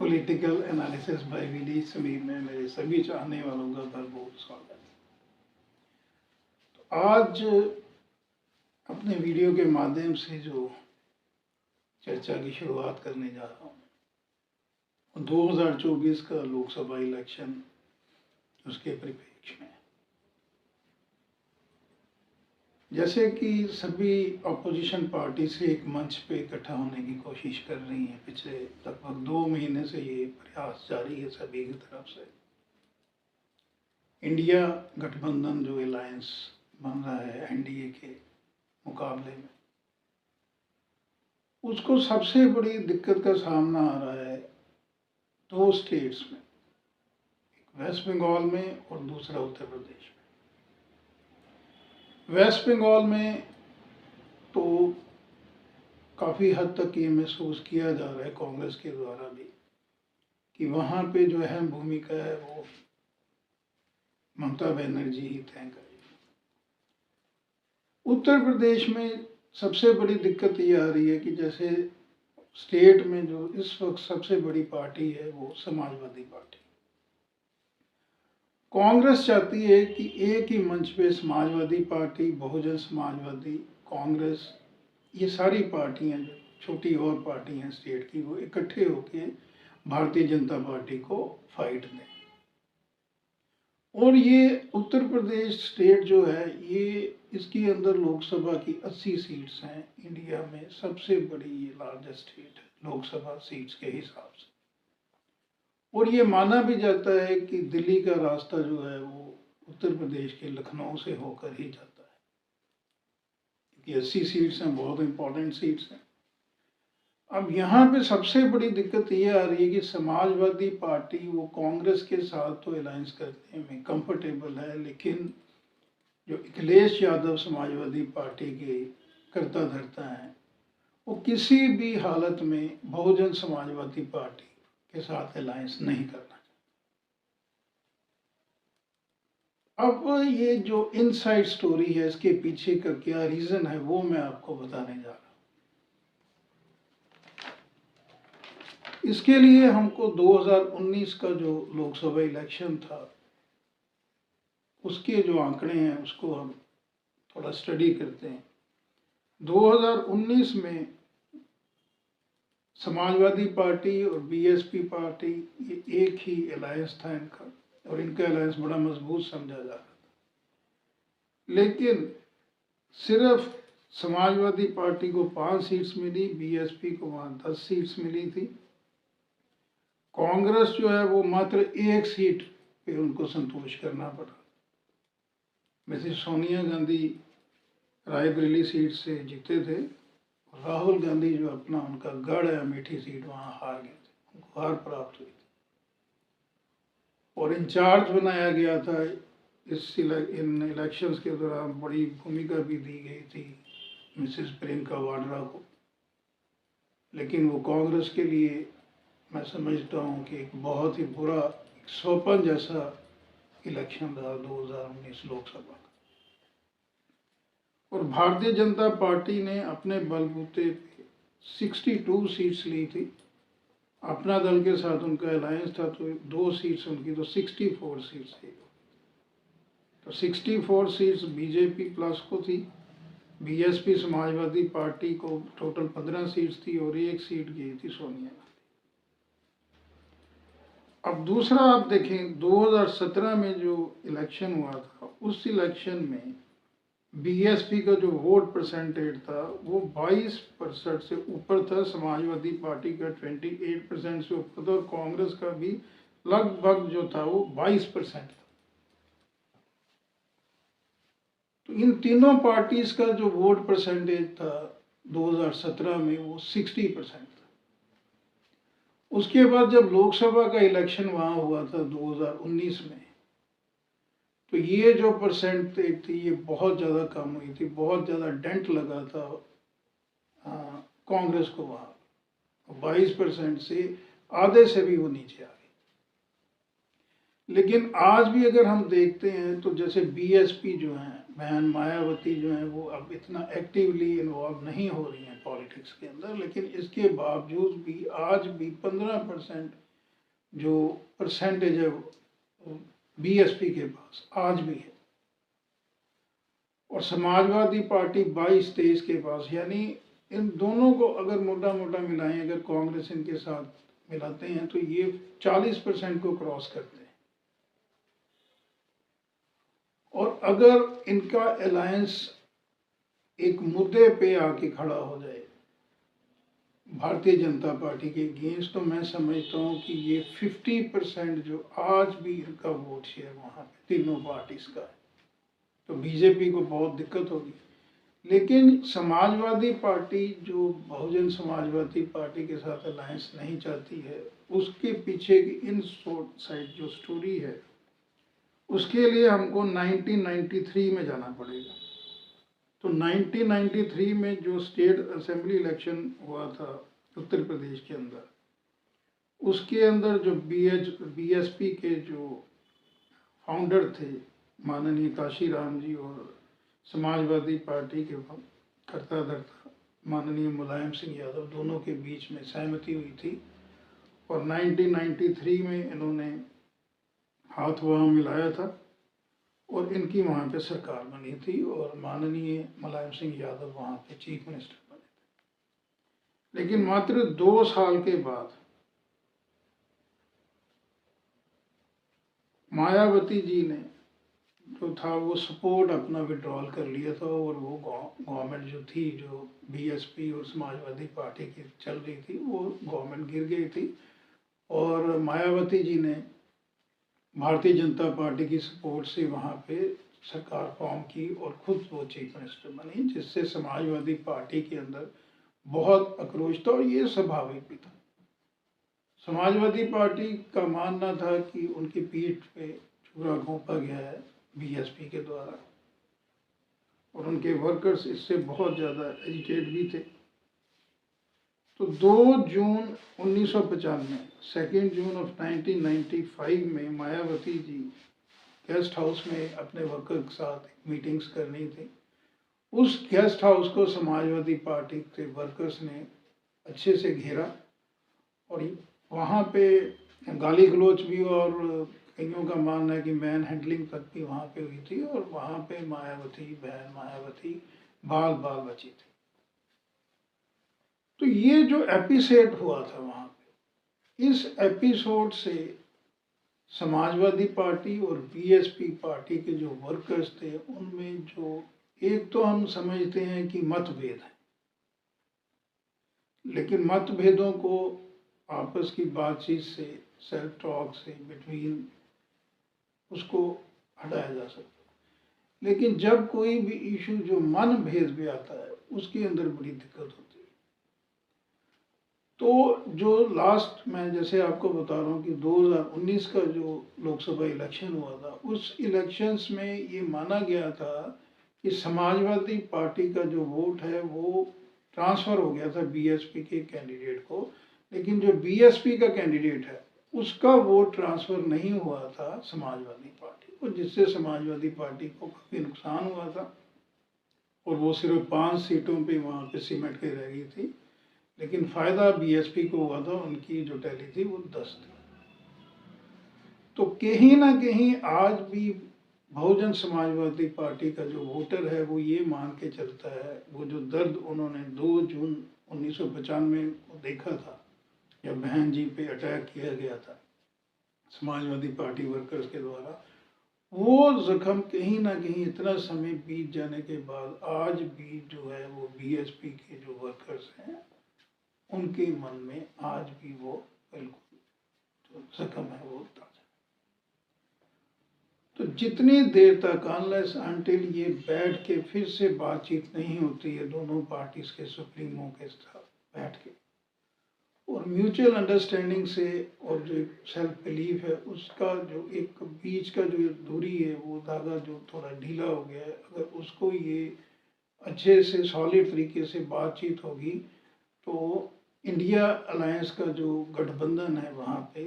Political analysis by VD Sameer में मेरे सभी चाहने वालों का भरपूर स्वागत है। तो आज अपने वीडियो के माध्यम से जो चर्चा की शुरुआत करने जा रहा हूँ 2024 का लोकसभा इलेक्शन उसके परिप्रेक्ष्य में, जैसे कि सभी अपोजिशन पार्टी से एक मंच पे इकट्ठा होने की कोशिश कर रही हैं। पिछले लगभग 2 महीने से ये प्रयास जारी है सभी की तरफ से। इंडिया गठबंधन जो अलायंस बन रहा है एनडीए के मुकाबले में, उसको सबसे बड़ी दिक्कत का सामना आ रहा है 2 स्टेट्स में, एक वेस्ट बंगाल में और दूसरा उत्तर प्रदेश में। वेस्ट बंगाल में तो काफ़ी हद तक ये महसूस किया जा रहा है कांग्रेस के द्वारा भी कि वहाँ पे जो अहम भूमिका है वो ममता बनर्जी ही तय करेगी। उत्तर प्रदेश में सबसे बड़ी दिक्कत ये आ रही है कि जैसे स्टेट में जो इस वक्त सबसे बड़ी पार्टी है वो समाजवादी पार्टी। कांग्रेस चाहती है कि एक ही मंच पे समाजवादी पार्टी, बहुजन समाजवादी, कांग्रेस, ये सारी पार्टियां जो छोटी और पार्टी हैं स्टेट की, वो इकट्ठे होकर भारतीय जनता पार्टी को फाइट दें। और ये उत्तर प्रदेश स्टेट जो है ये इसके अंदर लोकसभा की 80 सीट्स हैं। इंडिया में सबसे बड़ी ये लार्जेस्ट स्टेट है लोकसभा सीट्स के हिसाब से। और ये माना भी जाता है कि दिल्ली का रास्ता जो है वो उत्तर प्रदेश के लखनऊ से होकर ही जाता है, क्योंकि 80 सीट्स हैं, बहुत इंपॉर्टेंट सीट्स हैं। अब यहाँ पे सबसे बड़ी दिक्कत ये आ रही है कि समाजवादी पार्टी वो कांग्रेस के साथ तो अलायंस करने में कंफर्टेबल है, लेकिन जो अखिलेश यादव समाजवादी पार्टी के कर्ता धर्ता हैं वो किसी भी हालत में बहुजन समाजवादी पार्टी के साथ अलायंस नहीं करना। अब ये जो इनसाइड स्टोरी है, इसके पीछे का क्या रीजन है, वो मैं आपको बताने जा रहा हूँ। इसके लिए हमको 2019 का जो लोकसभा इलेक्शन था उसके जो आंकड़े हैं उसको हम थोड़ा स्टडी करते हैं। 2019 में समाजवादी पार्टी और बीएसपी पार्टी ये एक ही अलायंस था इनका, और इनका अलायंस बड़ा मजबूत समझा जा रहा था। लेकिन सिर्फ समाजवादी पार्टी को 5 सीट्स मिली, बीएसपी को वहाँ 10 सीट्स मिली थी। कांग्रेस जो है वो मात्र 1 सीट पे उनको संतोष करना पड़ा। वैसे सोनिया गांधी रायबरेली सीट से जीते थे, राहुल गांधी जो अपना उनका गढ़ है अमेठी सीट, वहाँ हार गए थे, उनको हार प्राप्त हुई थी। और इंचार्ज बनाया गया था इन इलेक्शंस के दौरान, बड़ी भूमिका भी दी गई थी मिसेस प्रियंका वाड्रा को। लेकिन वो कांग्रेस के लिए मैं समझता हूँ कि एक बहुत ही बुरा सोपन जैसा इलेक्शन रहा 2019 लोकसभा का। और भारतीय जनता पार्टी ने अपने बलबूते पे 62 सीट्स ली थी। अपना दल के साथ उनका अलायंस था तो 2 सीट्स उनकी, तो 64 सीट्स थी। तो 64 सीट्स बीजेपी प्लस को थी। बीएसपी समाजवादी पार्टी को टोटल 15 सीट्स थी और 1 सीट गई थी सोनिया गांधी। अब दूसरा आप देखें, 2017 में जो इलेक्शन हुआ था उस इलेक्शन में बीएसपी का जो वोट परसेंटेज था वो 22% से ऊपर था, समाजवादी पार्टी का 28% से ऊपर था, और कांग्रेस का भी लगभग जो था वो 22% था। तो इन तीनों पार्टीज का जो वोट परसेंटेज था 2017 में वो 60% था। उसके बाद जब लोकसभा का इलेक्शन वहाँ हुआ था 2019 में, तो ये जो परसेंटेज थी ये बहुत ज़्यादा कम हुई थी, बहुत ज़्यादा डेंट लगा था कांग्रेस को वहाँ। 22% से आधे से भी वो नीचे आ गई। लेकिन आज भी अगर हम देखते हैं तो जैसे बीएसपी जो है, बहन मायावती जो है, वो अब इतना एक्टिवली इन्वॉल्व नहीं हो रही हैं पॉलिटिक्स के अंदर, लेकिन इसके बावजूद भी आज भी 15% जो परसेंटेज है बीएसपी के पास आज भी है, और समाजवादी पार्टी 22-23 के पास। यानी इन दोनों को अगर मोटा मोटा मिलाएं, अगर कांग्रेस इनके साथ मिलाते हैं तो ये 40% को क्रॉस करते हैं। और अगर इनका अलायंस एक मुद्दे पे आके खड़ा हो जाए भारतीय जनता पार्टी के अगेंस्ट, तो मैं समझता हूँ कि ये 50% जो आज भी इनका वोट शेयर वहाँ पे तीनों पार्टीज का है, तो बीजेपी को बहुत दिक्कत होगी। लेकिन समाजवादी पार्टी जो बहुजन समाजवादी पार्टी के साथ अलायंस नहीं चाहती है, उसके पीछे की इन साइड जो स्टोरी है, उसके लिए हमको 1993 में जाना पड़ेगा। तो 1993 में जो स्टेट असेंबली इलेक्शन हुआ था उत्तर प्रदेश के अंदर, उसके अंदर जो बीएसपी के जो फाउंडर थे माननीय काशीराम जी, और समाजवादी पार्टी के कर्ता धर्ता माननीय मुलायम सिंह यादव, दोनों के बीच में सहमति हुई थी और 1993 में इन्होंने हाथ वहाँ मिलाया था और इनकी वहाँ पे सरकार बनी थी और माननीय मुलायम सिंह यादव वहाँ पे चीफ मिनिस्टर बने थे। लेकिन मात्र 2 साल के बाद मायावती जी ने जो था वो सपोर्ट अपना विड्रॉल कर लिया था, और वो गवर्नमेंट जो थी, जो बीएसपी और समाजवादी पार्टी की चल रही थी, वो गवर्नमेंट गिर गई थी। और मायावती जी ने भारतीय जनता पार्टी की सपोर्ट से वहाँ पे सरकार फॉर्म की और खुद वो चीफ मिनिस्टर बनी, जिससे समाजवादी पार्टी के अंदर बहुत आक्रोश था, और ये स्वाभाविक भी था। समाजवादी पार्टी का मानना था कि उनकी पीठ पे छुरा घोंपा गया है बीएसपी के द्वारा, और उनके वर्कर्स इससे बहुत ज़्यादा एजिटेट भी थे। तो 2 जून 1995, 2 जून ऑफ 1995 में मायावती जी गेस्ट हाउस में अपने वर्कर के साथ मीटिंग्स करनी थी। उस गेस्ट हाउस को समाजवादी पार्टी के वर्कर्स ने अच्छे से घेरा, और वहाँ पे गाली गलौच भी, और कईयों का मानना है कि मैन हैंडलिंग तक भी वहाँ पे हुई थी, और वहाँ पे मायावती, बहन मायावती बाल बाल बची थी। तो ये जो एपिसोड हुआ था वहाँ पे, इस एपिसोड से समाजवादी पार्टी और बीएसपी पार्टी के जो वर्कर्स थे, उनमें जो एक तो हम समझते हैं कि मतभेद है, लेकिन मतभेदों को आपस की बातचीत से, सेल्फ टॉक से बिटवीन उसको हटाया जा सकता है। लेकिन जब कोई भी इशू जो मन भेद भी आता है, उसके अंदर बड़ी दिक्कत होती है। तो जो लास्ट मैं जैसे आपको बता रहा हूँ कि 2019 का जो लोकसभा इलेक्शन हुआ था, उस इलेक्शंस में ये माना गया था कि समाजवादी पार्टी का जो वोट है वो ट्रांसफ़र हो गया था बीएसपी के कैंडिडेट को, लेकिन जो बीएसपी का कैंडिडेट है उसका वोट ट्रांसफ़र नहीं हुआ था समाजवादी पार्टी को, जिससे समाजवादी पार्टी को काफ़ी नुकसान हुआ था, और वो सिर्फ 5 सीटों पे वहाँ पे सिमट के रह गई थी। लेकिन फ़ायदा बीएसपी को हुआ था, उनकी जो टैली थी वो 10 थी। तो कहीं ना कहीं आज भी बहुजन समाजवादी पार्टी का जो वोटर है वो ये मान के चलता है, वो जो दर्द उन्होंने 2 जून 1995 को देखा था जब बहन जी पे अटैक किया गया था समाजवादी पार्टी वर्कर्स के द्वारा, वो जख्म कहीं ना कहीं इतना समय बीत जाने के बाद आज भी जो है वो बीएसपी के जो वर्कर्स हैं उनके मन में आज भी वो बिल्कुल जो जख्म है वो ताजा। तो जितनी देर तक अनलेस अनटिल ये बैठ के फिर से बातचीत नहीं होती है दोनों पार्टीज के सुप्रीमो के साथ बैठ के, और म्यूचुअल अंडरस्टैंडिंग से, और जो सेल्फ बिलीफ है उसका जो एक बीच का जो दूरी है, वो धागा जो थोड़ा ढीला हो गया है, अगर उसको ये अच्छे से सॉलिड तरीके से बातचीत होगी तो इंडिया अलायंस का जो गठबंधन है वहाँ पे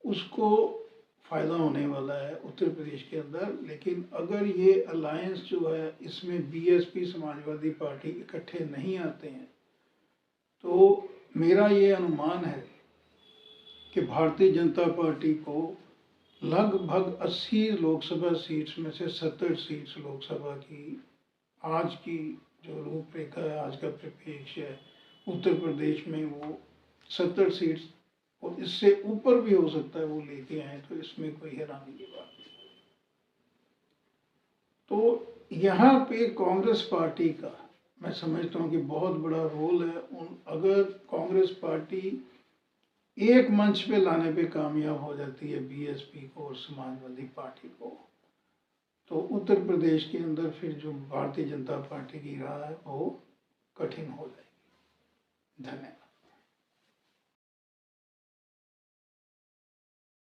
उसको फ़ायदा होने वाला है उत्तर प्रदेश के अंदर। लेकिन अगर ये अलायंस जो है इसमें बीएसपी समाजवादी पार्टी इकट्ठे नहीं आते हैं, तो मेरा ये अनुमान है कि भारतीय जनता पार्टी को लगभग 80 लोकसभा सीट्स में से 70 सीट्स लोकसभा की आज की जो रूपरेखा है, आज का परिप्रेक्ष्य है, उत्तर प्रदेश में वो 70 सीट्स और इससे ऊपर भी हो सकता है वो लेके आए, तो इसमें कोई हैरानी की बात नहीं। तो यहाँ पे कांग्रेस पार्टी का मैं समझता हूँ कि बहुत बड़ा रोल है। अगर कांग्रेस पार्टी एक मंच पे लाने पे कामयाब हो जाती है बीएसपी को और समाजवादी पार्टी को, तो उत्तर प्रदेश के अंदर फिर जो भारतीय जनता पार्टी की राह है वो कठिन हो जाएगी। धन्यवाद।